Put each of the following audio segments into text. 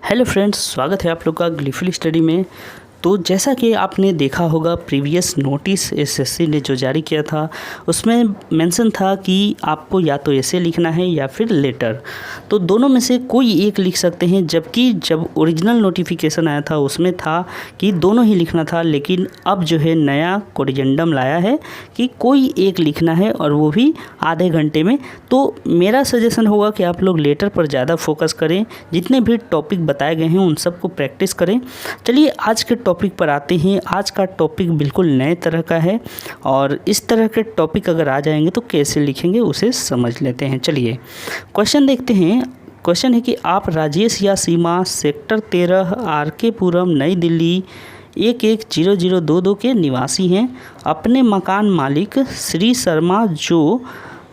Hello friends, स्वागत है आप लोग का ग्लिफिल स्टडी में। तो जैसा कि आपने देखा होगा प्रीवियस नोटिस एसएससी ने जो जारी किया था उसमें मेंशन था कि आपको या तो ऐसे लिखना है या फिर लेटर, तो दोनों में से कोई एक लिख सकते हैं। जबकि जब ओरिजिनल नोटिफिकेशन आया था उसमें था कि दोनों ही लिखना था, लेकिन अब जो है नया कोरिजेंडम लाया है कि कोई एक लिखना है और वो भी आधे घंटे में। तो मेरा सजेशन होगा कि आप लोग लेटर पर ज़्यादा फोकस करें, जितने भी टॉपिक बताए गए हैं उन सबको प्रैक्टिस करें। चलिए आज के टॉपिक पर आते हैं। आज का टॉपिक बिल्कुल नए तरह का है और इस तरह के टॉपिक अगर आ जाएंगे तो कैसे लिखेंगे उसे समझ लेते हैं। चलिए क्वेश्चन देखते हैं। क्वेश्चन है कि आप राजेश या सीमा सेक्टर 13 RK पुरम नई दिल्ली 110022 के निवासी हैं। अपने मकान मालिक श्री शर्मा जो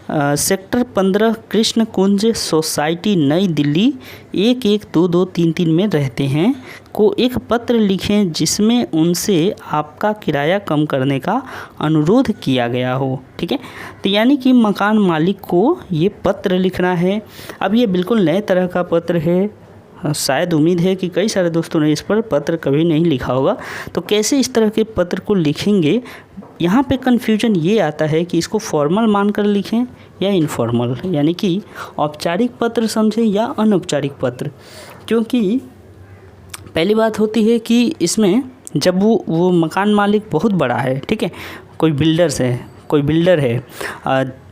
सेक्टर 15 कृष्ण कुंज सोसाइटी नई दिल्ली 112233 में रहते हैं को एक पत्र लिखें जिसमें उनसे आपका किराया कम करने का अनुरोध किया गया हो। ठीक है, तो यानी कि मकान मालिक को ये पत्र लिखना है। अब ये बिल्कुल नए तरह का पत्र है, शायद उम्मीद है कि कई सारे दोस्तों ने इस पर पत्र कभी नहीं लिखा होगा। तो कैसे इस तरह के पत्र को लिखेंगे, यहाँ पे कन्फ्यूजन ये आता है कि इसको फॉर्मल मानकर लिखें या इनफॉर्मल, यानी कि औपचारिक पत्र समझें या अनौपचारिक पत्र। क्योंकि पहली बात होती है कि इसमें जब वो मकान मालिक बहुत बड़ा है, ठीक है, कोई बिल्डर है,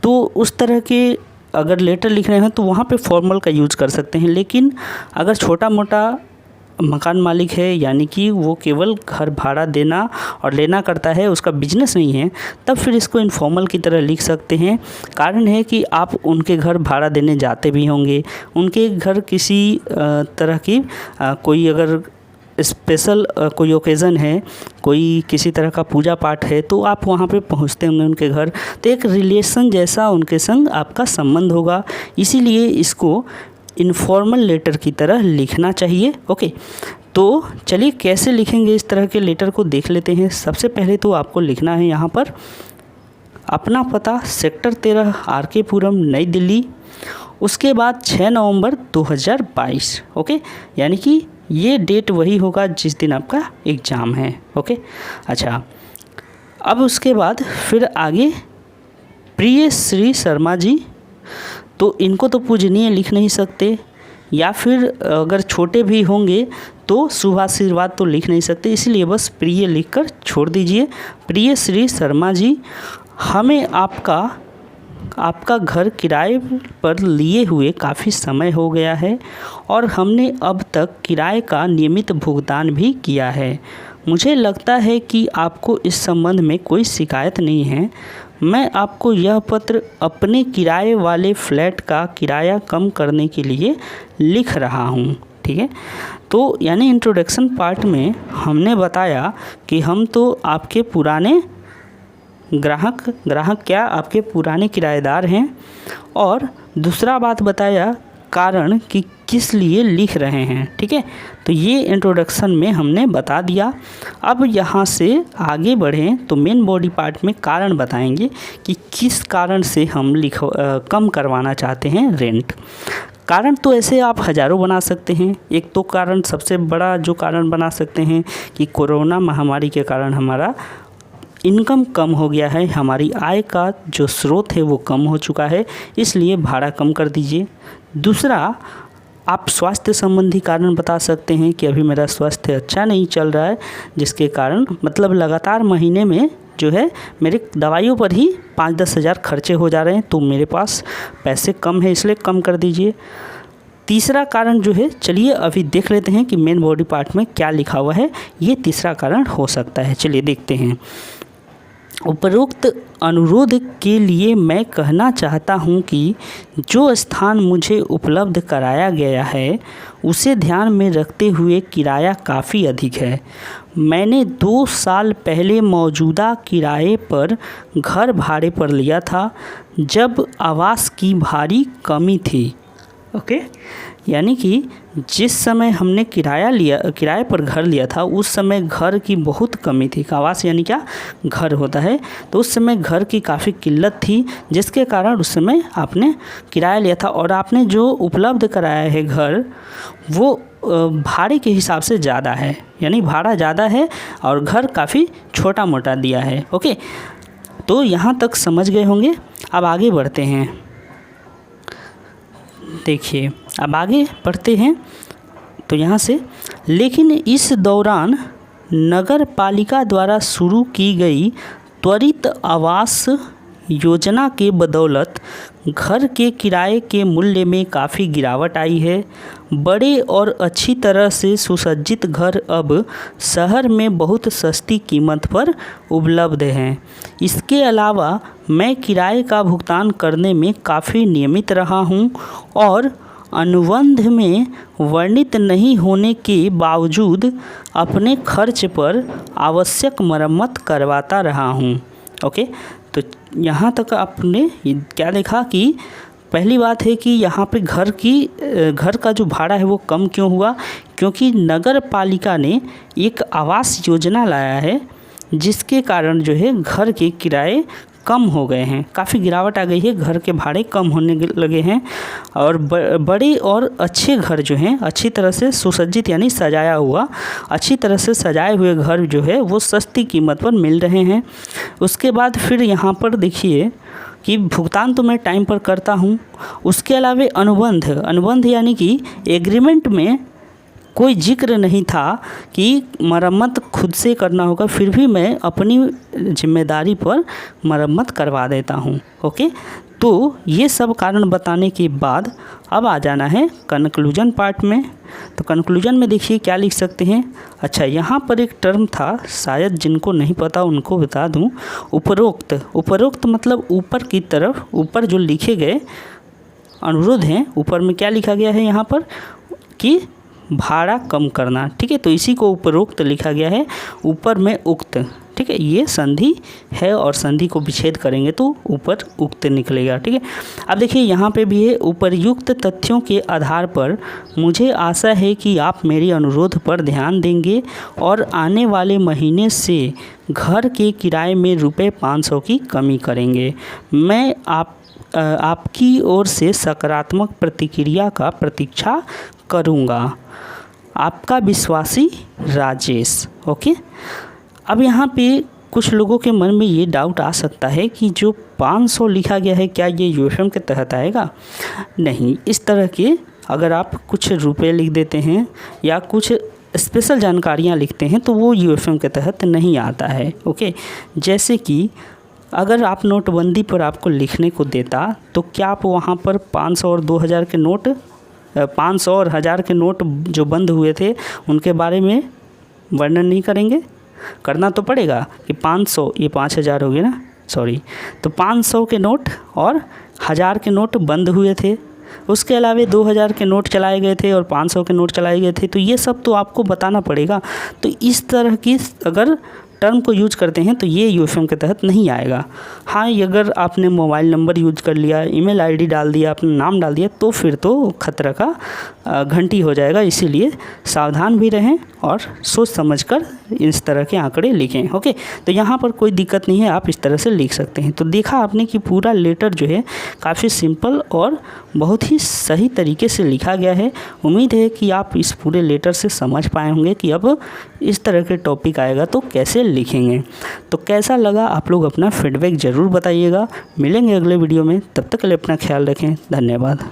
तो उस तरह के अगर लेटर लिख रहे हैं तो वहाँ पे फॉर्मल का यूज़ कर सकते हैं। लेकिन अगर छोटा मोटा मकान मालिक है, यानी कि वो केवल घर भाड़ा देना और लेना करता है, उसका बिजनेस नहीं है, तब फिर इसको इनफॉर्मल की तरह लिख सकते हैं। कारण है कि आप उनके घर भाड़ा देने जाते भी होंगे, उनके घर किसी तरह की कोई अगर स्पेशल कोई ओकेज़न है, कोई किसी तरह का पूजा पाठ है, तो आप वहाँ पे पहुँचते होंगे उनके घर, तो एक रिलेशन जैसा उनके संग आपका संबंध होगा। इसीलिए इसको इनफॉर्मल लेटर की तरह लिखना चाहिए। ओके, तो चलिए कैसे लिखेंगे इस तरह के लेटर को देख लेते हैं। सबसे पहले तो आपको लिखना है यहाँ पर अपना पता सेक्टर 13 RK पुरम नई दिल्ली, उसके बाद 6 नवंबर 2022। ओके, यानी कि ये डेट वही होगा जिस दिन आपका एग्ज़ाम है। ओके, अच्छा, अब उसके बाद फिर आगे प्रिय श्री शर्मा जी, तो इनको तो पूजनीय लिख नहीं सकते, या फिर अगर छोटे भी होंगे तो शुभ आशीर्वाद तो लिख नहीं सकते, इसलिए बस प्रिय लिखकर छोड़ दीजिए। प्रिय श्री शर्मा जी, हमें आपका घर किराए पर लिए हुए काफ़ी समय हो गया है और हमने अब तक किराए का नियमित भुगतान भी किया है। मुझे लगता है कि आपको इस संबंध में कोई शिकायत नहीं है। मैं आपको यह पत्र अपने किराए वाले फ्लैट का किराया कम करने के लिए लिख रहा हूँ। ठीक है, तो यानी इंट्रोडक्शन पार्ट में हमने बताया कि हम तो आपके पुराने ग्राहक क्या आपके पुराने किराएदार हैं, और दूसरा बात बताया कारण कि किस लिए लिख रहे हैं। ठीक है, तो ये इंट्रोडक्शन में हमने बता दिया। अब यहाँ से आगे बढ़ें तो मेन बॉडी पार्ट में कारण बताएंगे कि किस कारण से हम कम करवाना चाहते हैं रेंट। कारण तो ऐसे आप हज़ारों बना सकते हैं। एक तो कारण सबसे बड़ा जो कारण बना सकते हैं कि कोरोना महामारी के कारण हमारा इनकम कम हो गया है, हमारी आय का जो स्रोत है वो कम हो चुका है, इसलिए भाड़ा कम कर दीजिए। दूसरा, आप स्वास्थ्य संबंधी कारण बता सकते हैं कि अभी मेरा स्वास्थ्य अच्छा नहीं चल रहा है, जिसके कारण मतलब लगातार महीने में जो है मेरे दवाइयों पर ही 5-10 हज़ार खर्चे हो जा रहे हैं, तो मेरे पास पैसे कम है, इसलिए कम कर दीजिए। तीसरा कारण जो है, चलिए अभी देख लेते हैं कि मेन बॉडी पार्ट में क्या लिखा हुआ है। ये तीसरा कारण हो सकता है, चलिए देखते हैं। उपरोक्त अनुरोध के लिए मैं कहना चाहता हूं कि जो स्थान मुझे उपलब्ध कराया गया है उसे ध्यान में रखते हुए किराया काफ़ी अधिक है। मैंने 2 साल पहले मौजूदा किराए पर घर भाड़े पर लिया था जब आवास की भारी कमी थी। ओके, यानी कि जिस समय हमने किराए पर घर लिया था उस समय घर की बहुत कमी थी। आवास यानी क्या, घर होता है, तो उस समय घर की काफ़ी किल्लत थी, जिसके कारण उस समय आपने किराया लिया था। और आपने जो उपलब्ध कराया है घर, वो भाड़े के हिसाब से ज़्यादा है, यानी भाड़ा ज़्यादा है और घर काफ़ी छोटा मोटा दिया है। ओके, तो यहाँ तक समझ गए होंगे। अब आगे बढ़ते हैं। देखिए अब आगे बढ़ते हैं तो यहाँ से, लेकिन इस दौरान नगर पालिका द्वारा शुरू की गई त्वरित आवास योजना के बदौलत घर के किराए के मूल्य में काफ़ी गिरावट आई है। बड़े और अच्छी तरह से सुसज्जित घर अब शहर में बहुत सस्ती कीमत पर उपलब्ध हैं। इसके अलावा मैं किराए का भुगतान करने में काफ़ी नियमित रहा हूं और अनुबंध में वर्णित नहीं होने के बावजूद अपने खर्च पर आवश्यक मरम्मत करवाता रहा हूं। ओके, तो यहाँ तक आपने क्या देखा कि पहली बात है कि यहाँ पे घर का जो भाड़ा है वो कम क्यों हुआ, क्योंकि नगर पालिका ने एक आवास योजना लाया है जिसके कारण जो है घर के किराए कम हो गए हैं, काफ़ी गिरावट आ गई है, घर के भाड़े कम होने लगे हैं और बड़े और अच्छे घर जो हैं, अच्छी तरह से सुसज्जित यानी सजाया हुआ, अच्छी तरह से सजाए हुए घर जो है वो सस्ती कीमत पर मिल रहे हैं। उसके बाद फिर यहाँ पर देखिए कि भुगतान तो मैं टाइम पर करता हूँ, उसके अलावा अनुबंध यानी कि एग्रीमेंट में कोई जिक्र नहीं था कि मरम्मत खुद से करना होगा, फिर भी मैं अपनी जिम्मेदारी पर मरम्मत करवा देता हूँ। ओके, तो ये सब कारण बताने के बाद अब आ जाना है कंक्लूजन पार्ट में। तो कंक्लूजन में देखिए क्या लिख सकते हैं। अच्छा, यहाँ पर एक टर्म था, शायद जिनको नहीं पता उनको बता दूँ, उपरोक्त मतलब ऊपर की तरफ, ऊपर जो लिखे गए अनुरोध हैं, ऊपर में क्या लिखा गया है यहाँ पर कि भाड़ा कम करना। ठीक है, तो इसी को उपरोक्त लिखा गया है, ऊपर में उक्त। ठीक है, ये संधि है और संधि को विच्छेद करेंगे तो ऊपर उक्त निकलेगा। ठीक है, अब देखिए यहाँ पे भी है, उपर्युक्त तथ्यों के आधार पर मुझे आशा है कि आप मेरे अनुरोध पर ध्यान देंगे और आने वाले महीने से घर के किराए में ₹500 की कमी करेंगे। मैं आपकी ओर से सकारात्मक प्रतिक्रिया का प्रतीक्षा करूँगा। आपका विश्वासी राजेश। ओके, अब यहाँ पे कुछ लोगों के मन में ये डाउट आ सकता है कि जो 500 लिखा गया है क्या ये यूएफएम के तहत आएगा? नहीं, इस तरह के अगर आप कुछ रुपए लिख देते हैं या कुछ स्पेशल जानकारियाँ लिखते हैं तो वो यूएफएम के तहत नहीं आता है। ओके, जैसे कि अगर आप नोटबंदी पर आपको लिखने को देता तो क्या आप वहाँ पर 500 और 2000 के नोट, 500 और 1000 के नोट जो बंद हुए थे उनके बारे में वर्णन नहीं करेंगे? करना तो पड़ेगा कि 500, ये 5000 हो गए ना, सॉरी, तो 500 के नोट और 1000 के नोट बंद हुए थे, उसके अलावा 2000 के नोट चलाए गए थे और 500 के नोट चलाए गए थे, तो ये सब तो आपको बताना पड़ेगा। तो इस तरह की अगर टर्म को यूज करते हैं तो ये यूएफएम के तहत नहीं आएगा। हाँ, अगर आपने मोबाइल नंबर यूज कर लिया, ईमेल आईडी डाल दिया, अपना नाम डाल दिया, तो फिर तो खतरा का घंटी हो जाएगा। इसीलिए सावधान भी रहें और सोच समझकर इस तरह के आंकड़े लिखें। ओके, तो यहाँ पर कोई दिक्कत नहीं है, आप इस तरह से लिख सकते हैं। तो देखा आपने कि पूरा लेटर जो है काफ़ी सिंपल और बहुत ही सही तरीके से लिखा गया है। उम्मीद है कि आप इस पूरे लेटर से समझ पाए होंगे कि अब इस तरह के टॉपिक आएगा तो कैसे लिखेंगे। तो कैसा लगा आप लोग अपना फीडबैक ज़रूर बताइएगा। मिलेंगे अगले वीडियो में, तब तक के लिए अपना ख्याल रखें। धन्यवाद।